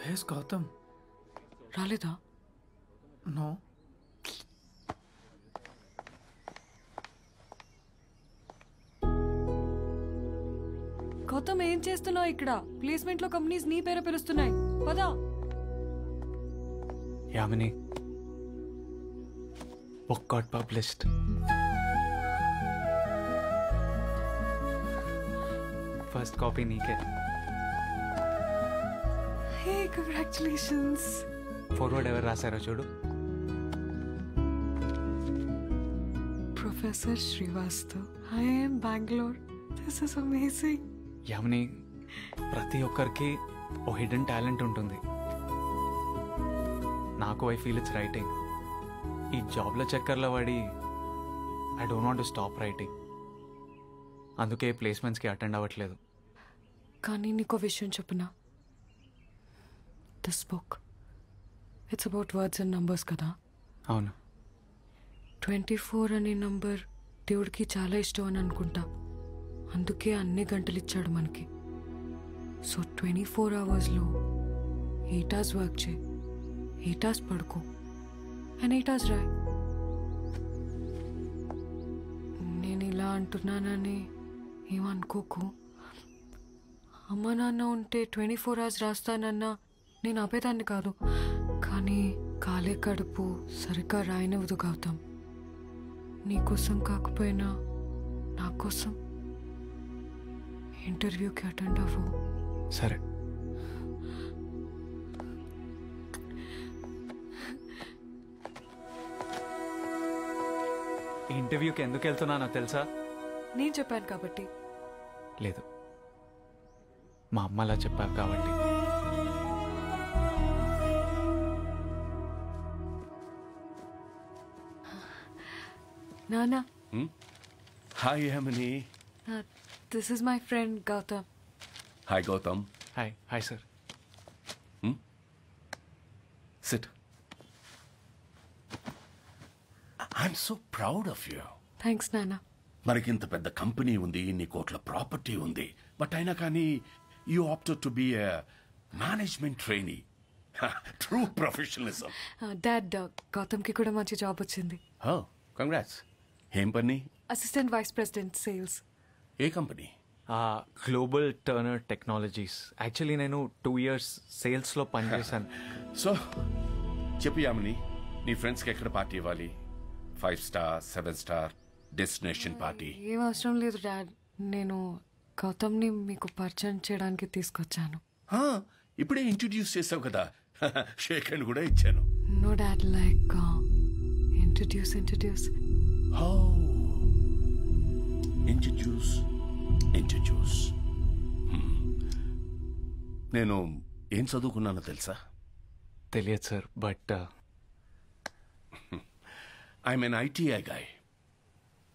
వేస్ గౌతమ్ రాలేదా? నో. గౌతమ్ ఏం చేస్తున్నావు ఇక్కడ? ప్లేస్మెంట్ లో కంపెనీస్ నీ పేరు పిలుస్తున్నాయి, పదా. Yamini, book got published. First copy నీకే. Hey, congratulations. ఫార్వర్డ్ ఎవరు రాశారో చూడు. Professor Srivastav, IIM Bengaluru. This is amazing. Yamini, ప్రతి ఒక్కరికి ఓ హిడెన్ టాలెంట్ ఉంటుంది. నాకు ఐ ఫీల్ ఇట్స్ రైటింగ్. ఈ జాబ్లో చక్కర్లో పడి I don't want to stop writing. అందుకే ప్లేస్మెంట్స్కి అటెండ్ అవ్వట్లేదు. కానీ నీకో విషయం చెప్పునా? This book it's about words and numbers కదా. అవును. 24 అనే నంబర్ దేవుడికి చాలా ఇష్టం అని అనుకుంటా. అందుకే అన్ని గంటలు ఇచ్చాడు మనకి. సో 24 అవర్స్లో 8 hours వర్క్ చేయి, 8 hours పడుకో, అండ్ 8 hours రాయ్. నేను ఇలా అంటున్నానని ఏమనుకోకు. అమ్మ నాన్న ఉంటే 24 hours రాస్తానన్నా నేను ఆపేదాన్ని కాదు. కానీ కాలే కడుపు సరిగ్గా రాయనివ్వదు గౌతమ్. నీకోసం కాకపోయినా నా కోసం ఇంటర్వ్యూకి అటెండ్ అవ్వు. సరే. ఈ ఇంటర్వ్యూకి ఎందుకు వెళ్తున్నానో తెలుసా? నేను చెప్పాను కాబట్టి. లేదు, మా అమ్మ అలా చెప్పారు కాబట్టి. నానా. Hi Yamini. This is my friend Gautam. Hi Gautam. Hi. Hi sir. Sit. I'm so proud of you. Thanks నానా. మనకింత పెద్ద కంపెనీ ఉంది, ఇన్ని కోట్ల ప్రాపర్టీ ఉంది, బట్ అయినా కానీ you opted to be a management trainee. True professionalism. Dad, గౌతమ్కి కూడా మంచి జాబ్ వచ్చింది. కంగ్రాట్స్. ఏం పని? Assistant vice president sales. ఏ కంపెనీ? Global turner technologies. యాక్చువల్లీ నేను 2 years సేల్స్లో పనిచేశాను. సో చెప్పు యామిని, నీ ఫ్రెండ్స్కి ఎక్కడ పార్టీ ఇవ్వాలి? 5 star, 7 star డెస్టినేషన్ పార్టీ? ఏం అవసరం లేదు డాడ్. నేను గౌతమ్ని మీకు పరిచయం చేయడానికి తీసుకొచ్చాను. ఇప్పుడే ఇంట్రడ్యూస్ చేసావు కదా, షేక్ హ్యాండ్ కూడా ఇచ్చాను. No dad, like introduce. Introduce. నేను ఏం చదువుకున్నానో తెలుసా? తెలియదు sir, but I'm an ITI guy.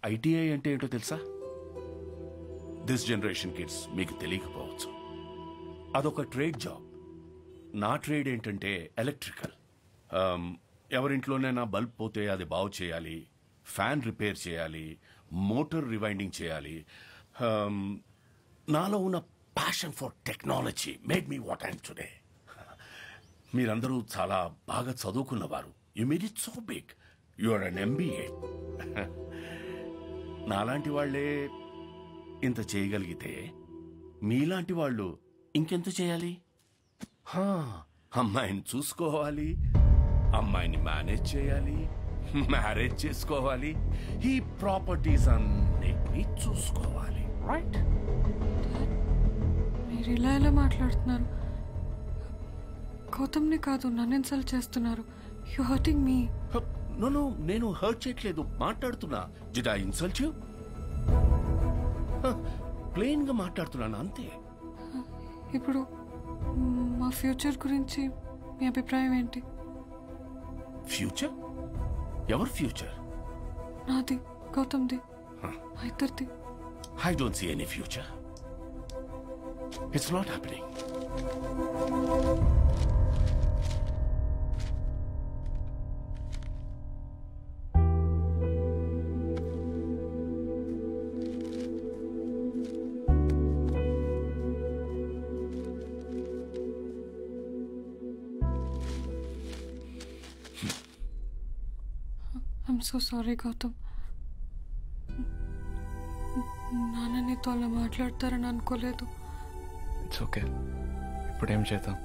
ITI అంటే ఏంటో తెలుసా? దిస్ జనరేషన్ కిడ్స్ మీకు తెలియకపోవచ్చు. అదొక ట్రేడ్ జాబ్. నా ట్రేడ్ ఏంటంటే ఎలక్ట్రికల్. ఎవరింట్లోనైనా బల్బ్ పోతే అది బాగు చేయాలి, ఫ్యాన్ రిపేర్ చేయాలి, మోటార్ రివైండింగ్ చేయాలి. నాలో ఉన్న passion for technology made me what I'm today. మీరందరూ చాలా బాగా చదువుకున్నవారు. You made it so big. You are an MBA. నాలాంటి వాళ్లే ఇంత చేయగలిగితే మీలాంటి వాళ్ళు ఇంకెంత చేయాలి? అమ్మాయిని చూసుకోవాలి, అమ్మాయిని మేనేజ్ చేయాలి, మ్యారేజ్ చేసుకోవాలి, ఈ ప్రాపర్టీస్ అన్నిటినీ చూసుకోవాలి. రైట్? మీరు ఇలా మాట్లాడుతున్నారు? గౌతమ్ని కాదు, నన్ను ఇన్సల్ట్ చేస్తున్నారు. You hurting me. నో, నేను హర్ట్ చేయట్లేదు, మాట్లాడుతున్నా. Did I insult you? Plain గా మాట్లాడుతున్నాను అంతే. ఇప్పుడు మా ఫ్యూచర్ గురించి మీ అభిప్రాయం ఏంటి? ఫ్యూచర్? ఎవరి ఫ్యూచర్? నాది, గౌతమ్ది, మా ఇద్దరిది. I don't see any future. It's not happening. I'm so sorry Gautam. నాన్న నీతో అలా మాట్లాడతారని అనుకోలేదు. It's okay. ఇప్పుడేం చేద్దాం?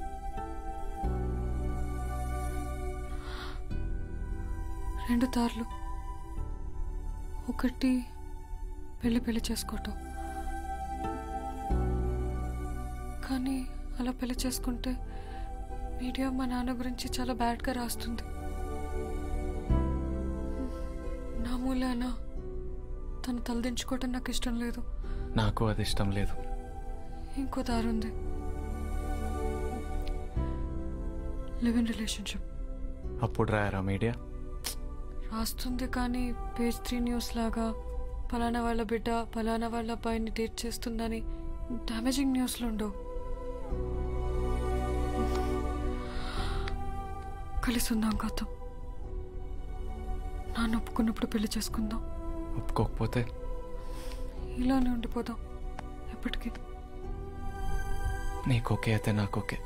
రెండు దారులు. ఒకటి పెళ్లి చేసుకోవటం. కానీ అలా పెళ్లి చేసుకుంటే మీడియా మా నాన్న గురించి చాలా బ్యాడ్గా రాస్తుంది. నా మూలాన తను తలదించుకోవటం నాకు ఇష్టం లేదు. నాకు అది ఇష్టం లేదు. ఇంకో దారి ఉంది. Live in relationship. అప్పుడు రాయరా మీడియా? రాస్తుంది కానీ పేజ్ 3 న్యూస్ లాగా పలానా వాళ్ళ బిడ్డ పలానా వాళ్ళ అబ్బాయిని డేట్ చేస్తుందని డ్యామేజింగ్ న్యూస్లు ఉండవు. కలిసి ఉందాం గౌతమ్. నాన్న ఒప్పుకున్నప్పుడు పెళ్లి చేసుకుందాం. ఒప్పుకోకపోతే ఇలానే ఉండిపోదాం ఎప్పటికీ. నీకు ఓకే అయితే నాకు ఓకే.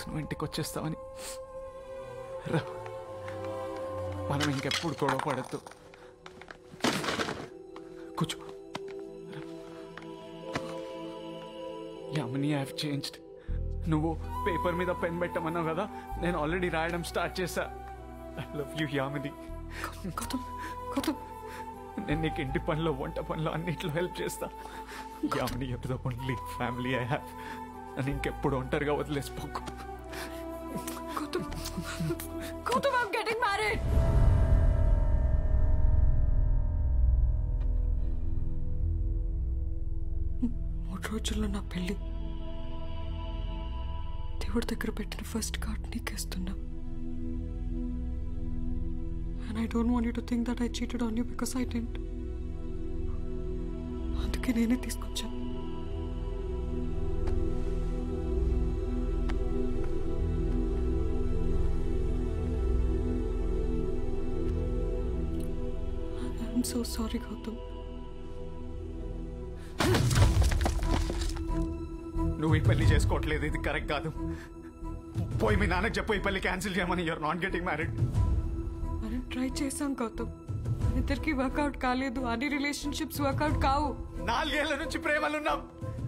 నువ్వు ఇంటికి వచ్చేస్తావని. రా, మనం ఇంకెప్పుడు గొడవ పడద్దు. కూర్చో. Yamini, I have changed. నువ్వు పేపర్ మీద పెన్ పెట్టమన్నావు కదా, నేను ఆల్రెడీ రాయడం స్టార్ట్ చేశా. I love you Yamini. నేను నీకు ఇంటి పనిలో వంట పనిలో అన్నిట్లో హెల్ప్ చేస్తా. Yamini, you are the only family I have. అని ఇంకెప్పుడు ఒంటరిగా వదిలేసిపోకు. Gautam, I'm getting married. మూడు రోజుల్లో నా పెళ్లి. దేవుడి దగ్గర పెట్టిన ఫస్ట్ కార్డ్ నీకేస్తున్నా. And I don't want you to think that I cheated on you because I didn't. అందుకే నేనే తీసుకొచ్చా. I'm so sorry, Gautam. నువ్వు ఈ పెళ్లి చేసుకోవట్లేదు, ఇది కరెక్ట్ కాదు. పోయి మీ నాన్నకు చెప్పు ఈ పెళ్లి క్యాన్సిల్ చేయమని. You're not getting married. మనం ట్రై చేసాం గౌతమ్, మన ఇద్దరికి వర్కౌట్ కాలేదు. అన్ని రిలేషన్షిప్స్ వర్కౌట్ కావు. 4 ఏళ్ల నుంచి ప్రేమలున్నాం.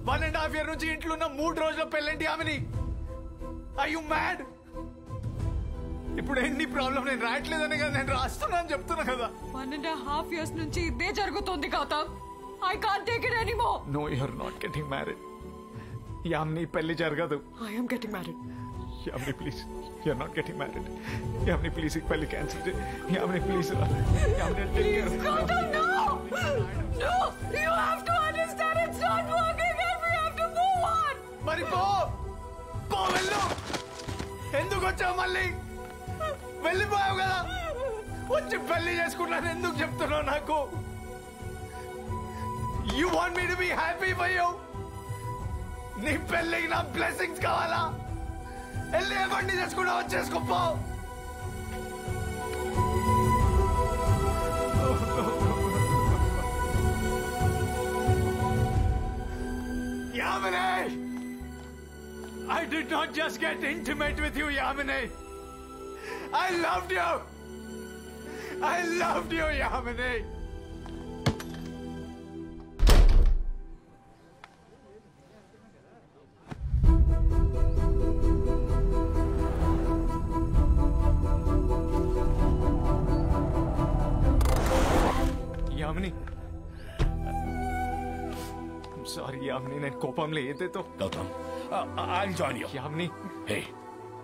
1.5 years నుంచి ఇంట్లో ఉన్నాం. 3 రోజుల పెళ్ళంటి ఆమెని. Are you mad? ఇప్పుడు ఎన్ని ప్రాబ్లం. నేను రాయట్లేదని కదా, నేను రాస్తున్నాను చెప్తున్నా కదా. 1.5 years నుంచి ఇదే జరుగుతుంది Gautam. I can't take it anymore. No, you're not getting married. Yamini, పెళ్లి జరగదు. I am getting married. Yamini please, you're not getting married. Yamini please, ఈ పెళ్లి క్యాన్సిల్ చేయి. Yamini please. Yamini Please, Gautam, no! No! You have to understand it's not working and we have to move on. మరి పో వెళ్ళు. ఎందుకు వచ్చావు మళ్ళీ? వెళ్ళిపోయావు కదా, వచ్చి పెళ్లి చేసుకున్నాను ఎందుకు చెప్తున్నావు నాకు? You want me to be happy for you? నీ పెళ్ళికి నా బ్లెస్సింగ్స్ కావాలా? వెళ్ళి ఎవరిని చేసుకున్నావు చేసుకోపో. Yamini! I did not just get intimate with you, Yamini. I loved you. I loved you, Yamini. Yamini. I'm sorry, Yamini. నేను కోపంలో ఏదేతో. Gautam, I'll join you. Yamini. Hey,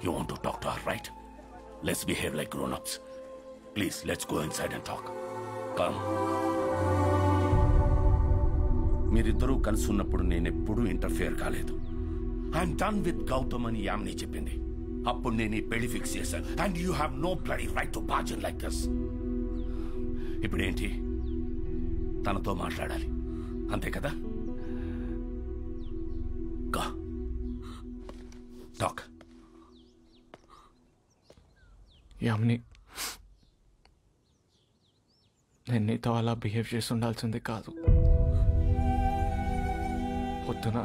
you want to talk to her, right? Let's behave like grown-ups. Please, let's go inside and talk. మీరిద్దరూ కలిసి ఉన్నప్పుడు నేనెప్పుడూ interfere కాలేదు. I'm done with Gautam అని యామిని చెప్పింది. అప్పుడు నేను ఈ పెళ్లి ఫిక్స్ చేశాను. And you have no bloody right to barge in like this. ఇప్పుడేంటి? తనతో మాట్లాడాలి, అంతే కదా? టాక్. యామిని, నేను నీతో అలా బిహేవ్ చేసి ఉండాల్సింది కాదు. పొద్దున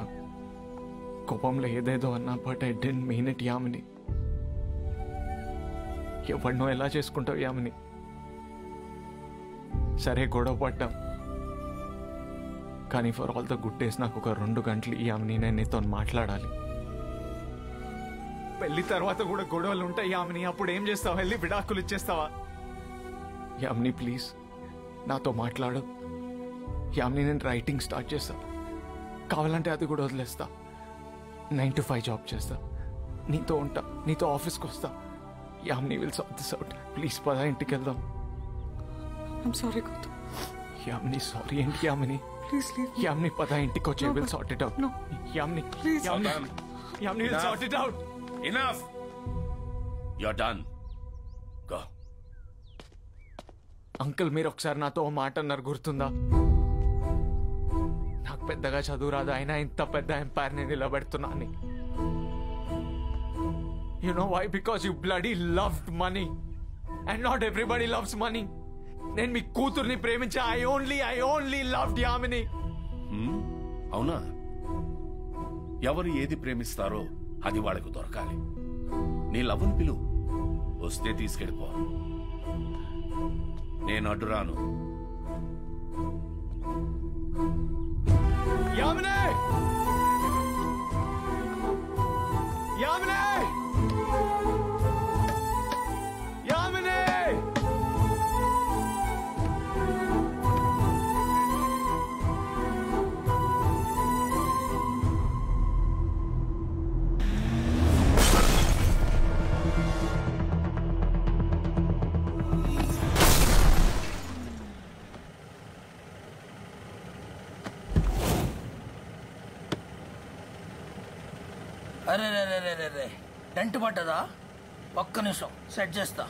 కోపంలో ఏదేదో అన్నా, but I didn't mean it Yamini. ఎవరినో ఎలా చేసుకుంటావు యామిని? సరే గొడవ పడ్డాం, కానీ for all the good days నాకు ఒక 2 గంటలు యామిని నేను నీతో మాట్లాడాలి. పెళ్లి తర్వాత కూడా గొడవలు ఉంటాయి యామిని. అప్పుడు ఏం చేస్తావు? వెళ్ళి విడాకులు ఇచ్చేస్తావా? యామిని ప్లీజ్ నాతో మాట్లాడు. యామిని, నేను రైటింగ్ స్టార్ట్ చేస్తా. కావాలంటే అది కూడా వదిలేస్తా. 9 to 5 జాబ్ చేస్తా. నీతో ఉంటా, నీతో ఆఫీస్కి వస్తా. Yamini will sort this out. Please పద, ఇంటికి వెళ్దాం. I'm sorry Gautam. Yamini sorry ఏంటి యామిని? Please leave. యామిని పద, ఇంటికి వచ్చే. Will sort it out. No. Yamini Please. Yamini will sort it out. Enough. You're done. Go. Uncle, మీరు ఒకసారి నాతో ఓ మాట అన్నారు, గుర్తుందా? నాకు పెద్దగా చదువు రాదు, అయినా ఇంత పెద్ద ఎంపైర్ ని నిలబెడుతున్నా అని. You know why? Because you bloody loved money and not everybody loves money. నేను మీ కూతుర్ని ప్రేమించా. I only loved Yamini. అవునా? ఎవరు ఏది ప్రేమిస్తారో అది వాళ్ళకు దొరకాలి. నీ లవ్ను పిలువు, వస్తే తీసుకెళ్ళిపో. నేను అడ్డురాను. యామిని! యామిని! యామిని! అరే రే రే రే రే రే డెంట్ పట్టదా? ఒక్క నిమిషం సెట్ చేస్తా.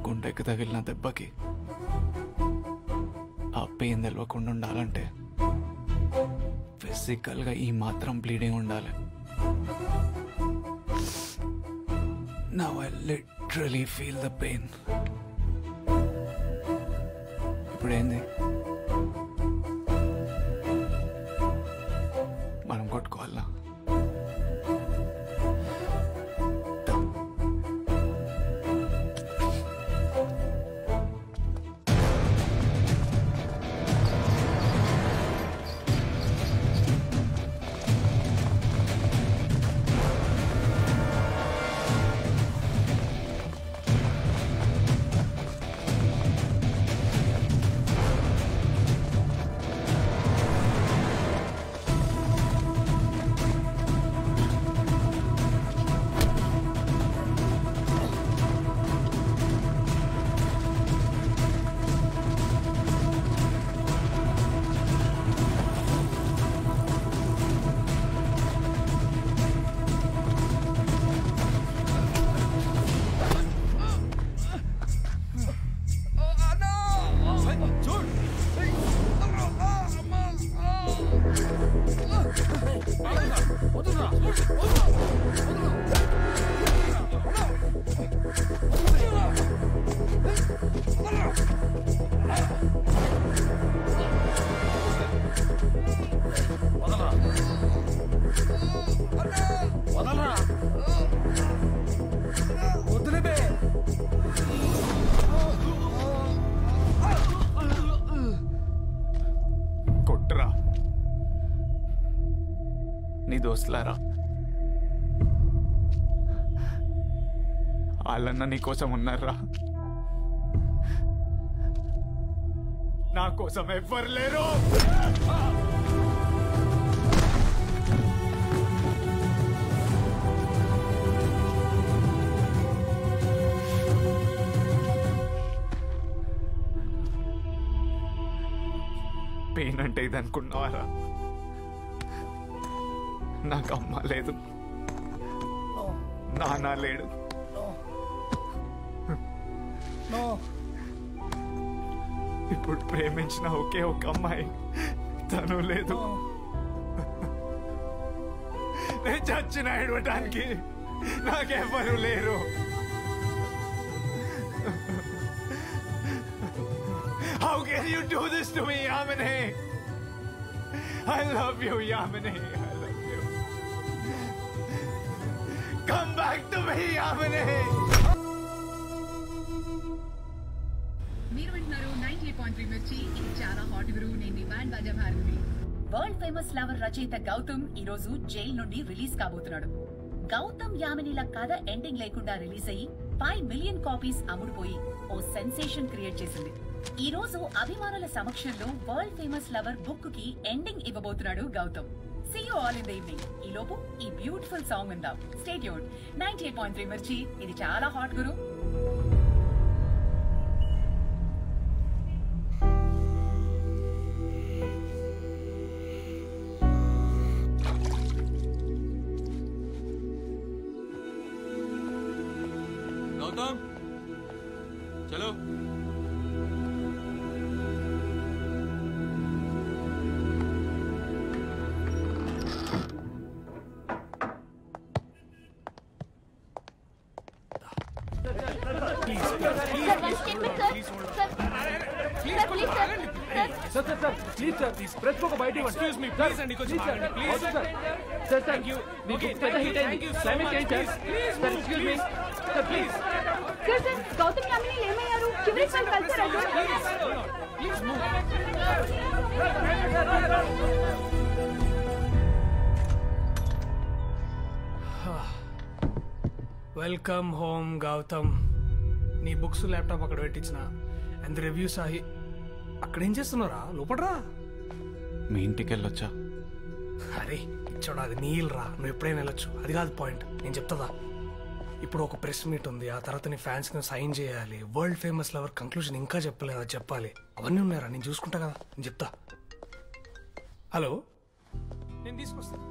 గుండెకి తగిలిన దెబ్బకి ఆ పెయిన్ తెలవకుండా ఉండాలంటే ఫిజికల్గా ఈ మాత్రం బ్లీడింగ్ ఉండాలి. Now I literally feel the pain. ఇప్పుడు ఏంది? మనం కొట్టుకోవాలా? వదిలేబే. కొట్టురా నీ దోస్తులారా. వాళ్ళన్న నీ కోసం ఉన్నారా, నా కోసం ఎవ్వరు లేరు. పెయిన్ అంటే ఇది అనుకున్నావారా? నాకు అమ్మ లేదు, నాన్న లేడు, ఇప్పుడు ప్రేమించిన ఒకే ఒక అమ్మాయి తను లేదు. నేను చచ్చిన ఏడవటానికి నాకెవ్వరు లేరు. How can you do this to me, Yamini? I love you, Yamini. I love you. Come back to me, Yamini. మీరు వింటున్నారు 98.3 మిర్చి. ఇది చాలా హాట్ గురు. నేను మీ బ్యాండ్ బాజా భార్గవి. వరల్డ్ ఫేమస్ లవర్ రచయిత గౌతమ్ ఈ రోజు జైలు నుండి రిలీజ్ కాబోతున్నాడు. గౌతమ్ యామినిల కథ ఎండింగ్ లేకుండా రిలీజ్ అయ్యి 5 మిలియన్ కాపీస్ అమ్ముడుపోయి ఓ సెన్సేషన్ క్రియేట్ చేసింది. ఈ రోజు అభిమానుల సమక్షంలో వరల్డ్ ఫేమస్ లవర్ బుక్ కి ఎండింగ్ ఇవ్వబోతున్నాడు Gautam. See you all in the evening. ఈ లోపు ఈ బ్యూటిఫుల్ సాంగ్ విందాం. Stay tuned. 98.3 మిర్చి. ఇది చాలా హాట్ గురు. गौतम चलो. గౌతమ్ యామిని ఏమయ్యారు? చివరికి మనం కలిసారా? Welcome home Gautam. నీ బుక్స్ ల్యాప్టాప్ అక్కడ పెట్టించిన అండ్ రివ్యూస్ అయ్యి అక్కడేం చేస్తున్నారా? లోపడరా. మీ ఇంటికి వెళ్ళొచ్చా? అరే ఇచ్చోడా, అది నీళ్ళరా. నువ్వు ఎప్పుడైనా వెళ్ళొచ్చు, అది కాదు పాయింట్. నేను చెప్తాదా, ఇప్పుడు ఒక ప్రెస్ మీట్ ఉంది, ఆ తర్వాత నీ ఫ్యాన్స్ కి సైన్ చేయాలి, వరల్డ్ ఫేమస్ లవర్ కంక్లూజన్ ఇంకా చెప్పలేదు, అది చెప్పాలి. అవన్నీ ఉన్నారా? నేను చూసుకుంటా కదా, నేను చెప్తా. హలో, నేను తీసుకొస్తాను,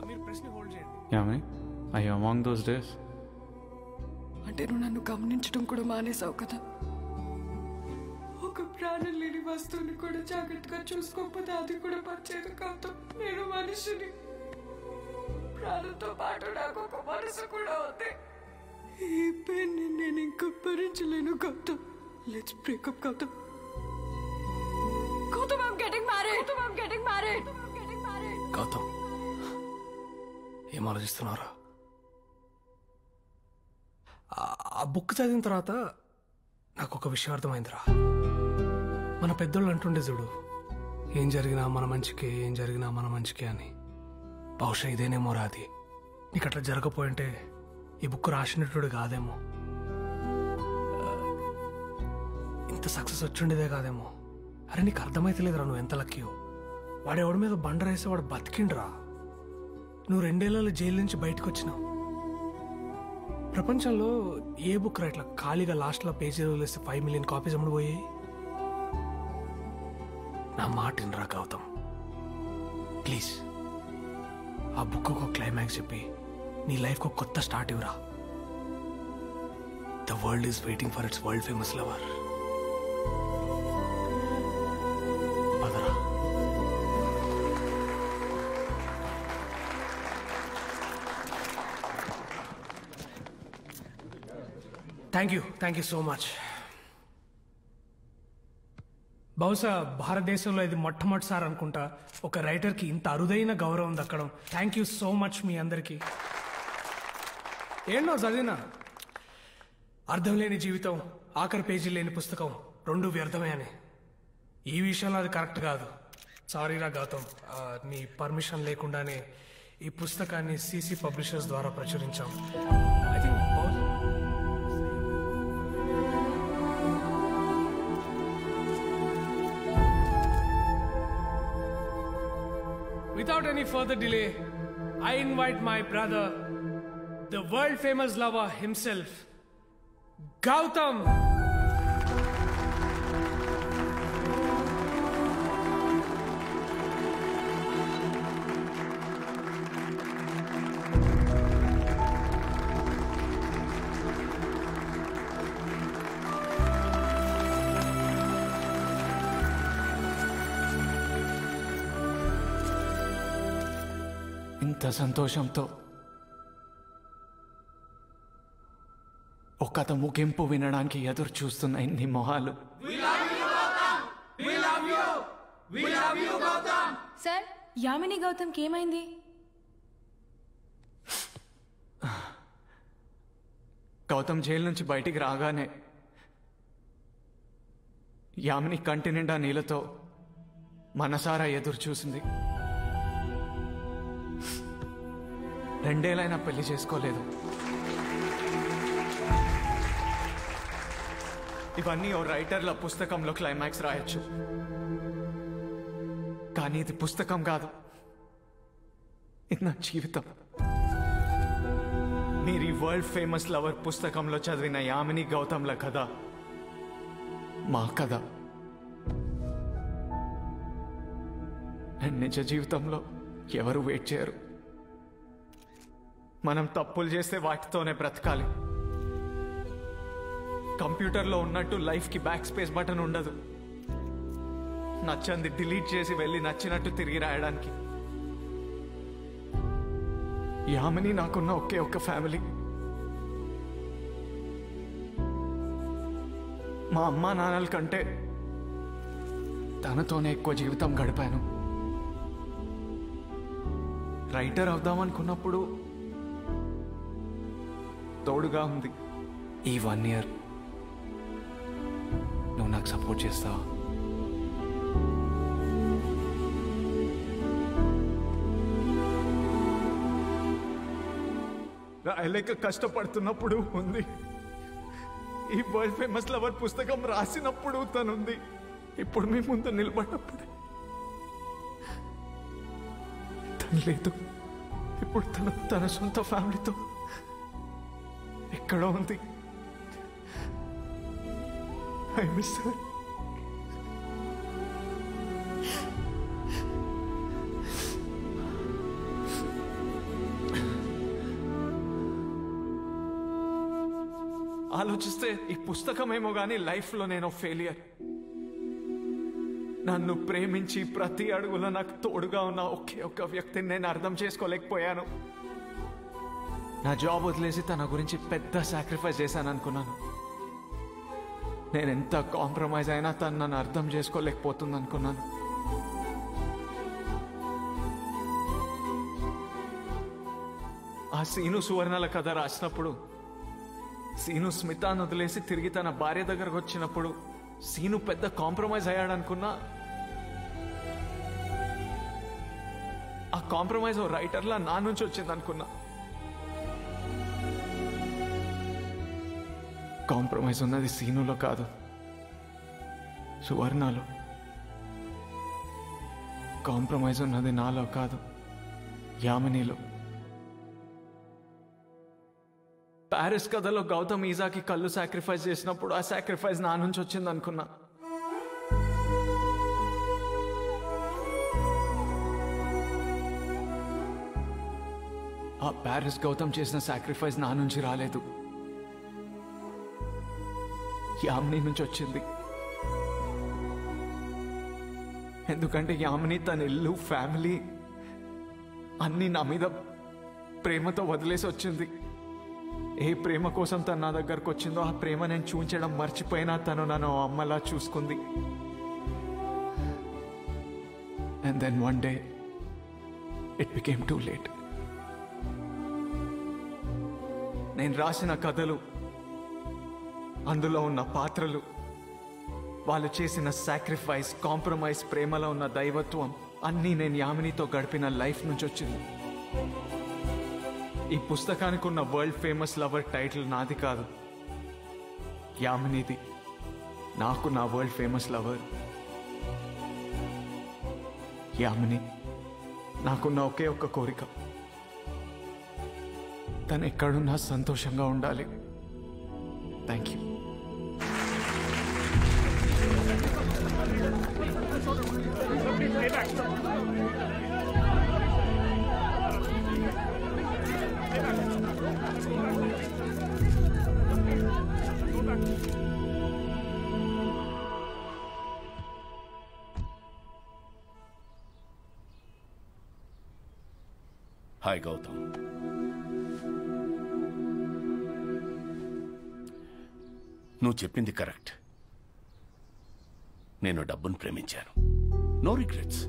మీరు ప్రెస్ ని హోల్డ్ చేయండి. Yamini, I among those days. అంటే నువ్వు నన్ను గమనించడం కూడా మానేసావు కదా. ఒక ప్రాణం లేని వస్తువుని కూడా జాగ్రత్తగా చూసుకోకపోతే అది కూడా పనిచేయదు గౌతమ్. నేను మనిషిని, ప్రాణంతో పాటు నాకు ఒక మనసు కూడా ఉంది. ఈ పెయిన్ నేను ఇంకా భరించలేను Gautam. Let's break up Gautam. Gautam, I'm getting married. I'm getting married. Gautam, ఏం ఆలోచిస్తున్నారా? ఆ బుక్ చదివిన తర్వాత నాకు ఒక విషయం అర్థమైందిరా. మన పెద్దోళ్ళు అంటుండే చూడు, ఏం జరిగినా మన మంచికే, ఏం జరిగినా మన మంచికే అని. బహుశా ఇదేనేమో రాది. నీకు అట్లా జరగపోయింటే ఈ బుక్ రాసినట్టు కాదేమో, ఇంత సక్సెస్ వచ్చిండేదే కాదేమో. అరే నీకు అర్థమైతలేదురా నువ్వు ఎంత లక్కీయో. వాడు ఎవడి మీద బండరేస్తే వాడు బతికిండ్రా. నువ్వు 2 ఏళ్ళలో జైలు నుంచి బయటకు వచ్చినావు. ప్రపంచంలో ఏ బుక్ రా ఇట్లా ఖాళీగా లాస్ట్లో పేజీ వదిలేస్తే 5 మిలియన్ కాపీస్ అమ్ముడు పోయాయి? నా మాట వినరా గౌతమ్, ప్లీజ్. ఆ బుక్ ఒక క్లైమాక్స్ చెప్పి నీ లైఫ్కి ఒక కొత్త స్టార్ట్ ఇవ్వరా. The world is waiting for its world famous lover. పదరా. Thank you so much. బహుశా భారతదేశంలో ఇది మొట్టమొదటిసారి అనుకుంటా ఒక రైటర్కి ఇంత అరుదైన గౌరవం దక్కడం. థ్యాంక్ యూ సో మచ్ మీ అందరికీ. ఏంటో చదివినా అర్థం లేని జీవితం, ఆఖరి పేజీ లేని పుస్తకం రెండు వ్యర్థమే అని. ఈ విషయంలో అది కరెక్ట్ కాదు. సారీరా గౌతమ్, నీ పర్మిషన్ లేకుండానే ఈ పుస్తకాన్ని సిసి పబ్లిషర్స్ ద్వారా ప్రచురించాం. I think without any further delay, I invite my brother, the world famous lover himself, Gautam. ఇంత సంతోషంతో ఒక కథ ముగింపు వినడానికి ఎదురు చూస్తున్న ఇన్ని మొహాలు. సార్, యామిని గౌతమ్కి ఏమైంది? గౌతమ్ జైలు నుంచి బయటికి రాగానే యామిని కంటి నిండా నీళ్ళతో మనసారా ఎదురు చూసింది. 2 ఏళ్ళైనా పెళ్లి చేసుకోలేదు. ఇవన్నీ ఓ రైటర్ల పుస్తకంలో క్లైమాక్స్ రాయొచ్చు, కానీ ఇది పుస్తకం కాదు, ఇది నా జీవితం. మీరు ఈ వరల్డ్ ఫేమస్ లవర్ పుస్తకంలో చదివిన యామిని గౌతమ్ల కథ మా కథ. నిజ జీవితంలో ఎవరు వెయిట్ చేయరు. మనం తప్పులు చేస్తే వాటితోనే బ్రతకాలి. కంప్యూటర్లో ఉన్నట్టు లైఫ్కి బ్యాక్ స్పేస్ బటన్ ఉండదు. నచ్చంది డిలీట్ చేసి వెళ్ళి నచ్చినట్టు తిరిగి రాయడానికి. యామిని నాకున్న ఒకే ఒక్క ఫ్యామిలీ. మా అమ్మా నాన్నల కంటే తనతోనే ఎక్కువ జీవితం గడిపాను. రైటర్ అవుదామనుకున్నప్పుడు తోడుగా ఉంది. ఈ 1 year నువ్వు నాకు సపోర్ట్ చేస్తావా? రాయలేక కష్టపడుతున్నప్పుడు ఉంది. ఈ వరల్డ్ ఫేమస్ లవర్ పుస్తకం రాసినప్పుడు తనుంది. ఇప్పుడు మీ ముందు నిలబడినప్పుడు తను లేదు. ఇప్పుడు తన సొంత ఫ్యామిలీతో ఎక్కడో ఉంది. I miss her. ఆలోచిస్తే ఈ పుస్తకమేమో కానీ లైఫ్లో నేను ఫెయిలియర్. నన్ను ప్రేమించి ప్రతి అడుగులో నాకు తోడుగా ఉన్న ఒకే ఒక్క వ్యక్తిని నేను అర్థం చేసుకోలేకపోయాను. నా జాబ్ వదిలేసి తన గురించి పెద్ద సాక్రిఫైస్ చేశాను అనుకున్నాను. నేను ఎంత కాంప్రమైజ్ అయినా తను నన్ను అర్థం చేసుకోలేకపోతుంది అనుకున్నాను. ఆ సీను సువర్ణల కథ రాసినప్పుడు, సీను స్మితాను వదిలేసి తిరిగి తన భార్య దగ్గరకు వచ్చినప్పుడు సీను పెద్ద కాంప్రమైజ్ అయ్యాడనుకున్నా. ఆ కాంప్రమైజ్ ఓ రైటర్లా నా నుంచి వచ్చింది అనుకున్నా. కాంప్రమైజ్ ఉన్నది సీనులో కాదు, సువర్ణలో. కాంప్రమైజ్ ఉన్నది నాలో కాదు, యామినిలో. ప్యారిస్ కథలో గౌతమ్ ఈజాకి కళ్ళు సాక్రిఫైస్ చేసినప్పుడు ఆ సాక్రిఫైస్ నా నుంచి వచ్చింది అనుకున్నా. ఆ ప్యారిస్ గౌతమ్ చేసిన సాక్రిఫైస్ నా నుంచి రాలేదు, యామిని నుంచి వచ్చింది. ఎందుకంటే యామిని తన ఇల్లు, ఫ్యామిలీ అన్నీ నా మీద ప్రేమతో వదిలేసి వచ్చింది. ఏ ప్రేమ కోసం తను నా దగ్గరకు వచ్చిందో ఆ ప్రేమ నేను చూపించడం మర్చిపోయినా తను నన్ను అమ్మలా చూసుకుంది. And then one day it became too late. నేను రాసిన కథలు, అందులో ఉన్న పాత్రలు, వాళ్ళు చేసిన సాక్రిఫైస్, కాంప్రమైజ్, ప్రేమలో ఉన్న దైవత్వం అన్నీ నేను యామినితో గడిపిన లైఫ్ నుంచి వచ్చింది. ఈ పుస్తకానికి ఉన్న వరల్డ్ ఫేమస్ లవర్ టైటిల్ నాది కాదు, యామినిది. నాకు నా వరల్డ్ ఫేమస్ లవర్ యామిని. నాకున్న ఒకే ఒక్క కోరిక, తను ఎక్కడున్నా సంతోషంగా ఉండాలి. Thank you. హాయ్ గౌతమ్. నువ్వు చెప్పింది కరెక్ట్. నేను డబ్బును ప్రేమించాను. No regrets.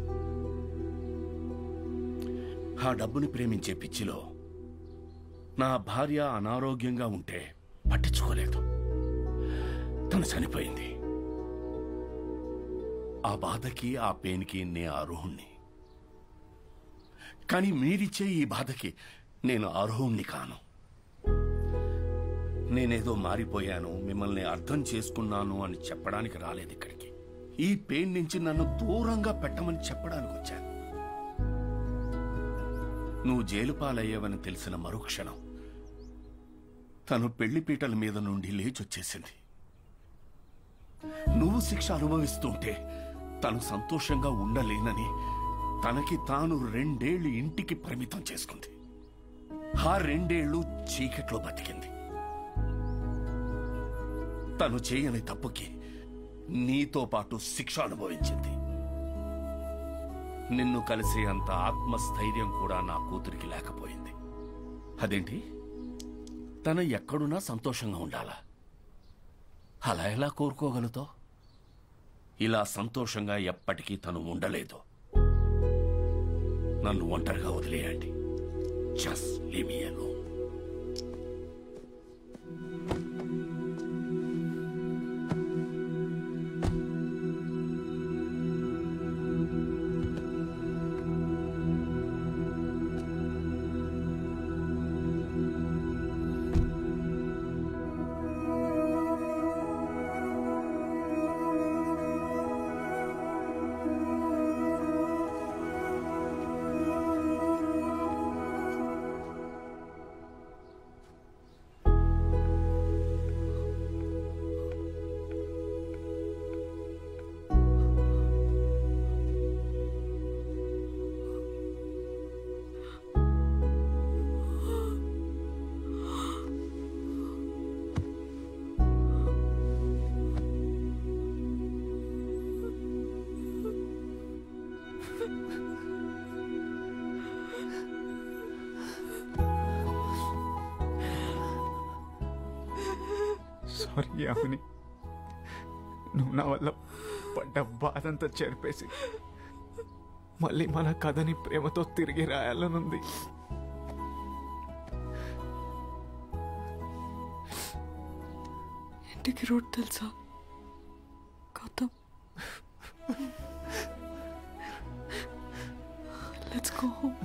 ఆ డబ్బుని ప్రేమించే పిచ్చిలో నా భార్య అనారోగ్యంగా ఉంటే పట్టించుకోలేదు. తను చనిపోయింది. ఆ బాధకి, ఆ పెయిన్కి నే అర్హుణ్ణి. కానీ మీరిచ్చే ఈ బాధకి నేను అర్హుణ్ణి కాను. నేనేదో మారిపోయాను, మిమ్మల్ని అర్థం చేసుకున్నాను అని చెప్పడానికి రాలేదు ఇక్కడికి. ఈ పెయిన్ నుంచి నన్ను దూరంగా పెట్టమని చెప్పడానికి వచ్చాను. నువ్వు జైలు పాలయ్యావని తెలిసిన మరుక్షణం తను పెళ్లిపీటల మీద నుండి లేచొచ్చేసింది. నువ్వు శిక్ష అనుభవిస్తుంటే తను సంతోషంగా ఉండలేనని తనకి తాను 2 ఏళ్లు ఇంటికి పరిమితం చేసుకుంది. ఆ 2 ఏళ్లు చీకట్లో బతికింది. తను చేయని తప్పుకి నీతో పాటు శిక్ష అనుభవించింది. నిన్ను కలిసే అంత ఆత్మస్థైర్యం కూడా నా కూతురికి లేకపోయింది. అదేంటి? తను ఎక్కడున్నా సంతోషంగా ఉండాలా? అలా ఎలా కోరుకోగలుగుతావు? ఇలా సంతోషంగా ఎప్పటికీ తను ఉండలేదు. నన్ను ఒంటరిగా వదిలేయండి. Just leave me alone. Sorry Yamini, నువ్వు నా వల్ల పడ్డ బాధంతా చెరిపేసి మళ్ళీ మన కథని ప్రేమతో తిరిగి రాయాలనుంది. ఇంటికి రూట్ తెలుసా గౌతమ్? Let's go home.